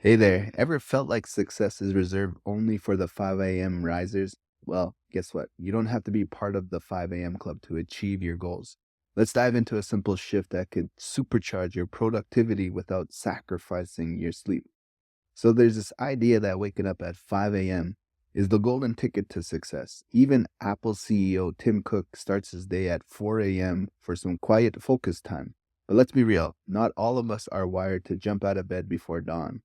Hey there, ever felt like success is reserved only for the 5 a.m. risers? Well, guess what? You don't have to be part of the 5 a.m. club to achieve your goals. Let's dive into a simple shift that could supercharge your productivity without sacrificing your sleep. So, there's this idea that waking up at 5 a.m. is the golden ticket to success. Even Apple CEO Tim Cook starts his day at 4 a.m. for some quiet focus time. But let's be real, not all of us are wired to jump out of bed before dawn.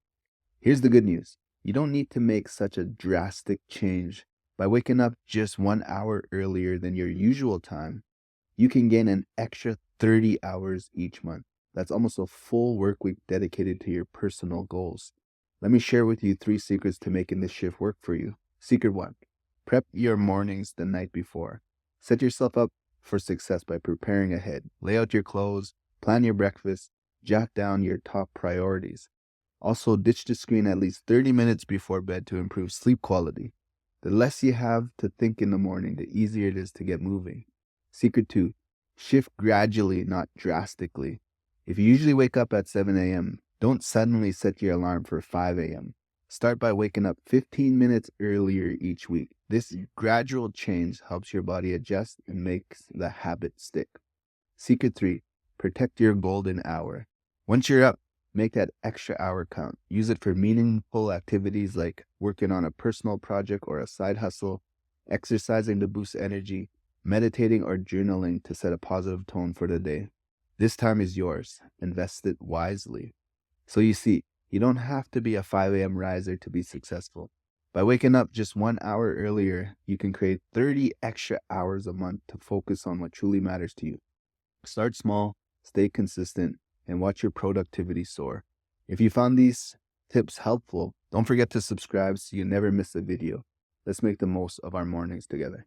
Here's the good news. You don't need to make such a drastic change. By waking up just 1 hour earlier than your usual time, you can gain an extra 30 hours each month. That's almost a full work week dedicated to your personal goals. Let me share with you 3 secrets to making this shift work for you. Secret one, prep your mornings the night before. Set yourself up for success by preparing ahead. Lay out your clothes, plan your breakfast, jot down your top priorities. Also, ditch the screen at least 30 minutes before bed to improve sleep quality. The less you have to think in the morning, the easier it is to get moving. Secret 2, shift gradually, not drastically. If you usually wake up at 7 a.m., don't suddenly set your alarm for 5 a.m. Start by waking up 15 minutes earlier each week. This gradual change helps your body adjust and makes the habit stick. Secret 3, protect your golden hour. Once you're up, make that extra hour count. Use it for meaningful activities like working on a personal project or a side hustle, exercising to boost energy, meditating or journaling to set a positive tone for the day. This time is yours. Invest it wisely. So you see, you don't have to be a 5 a.m. riser to be successful. By waking up just 1 hour earlier, you can create 30 extra hours a month to focus on what truly matters to you. Start small, stay consistent, and watch your productivity soar. If you found these tips helpful, don't forget to subscribe so you never miss a video. Let's make the most of our mornings together.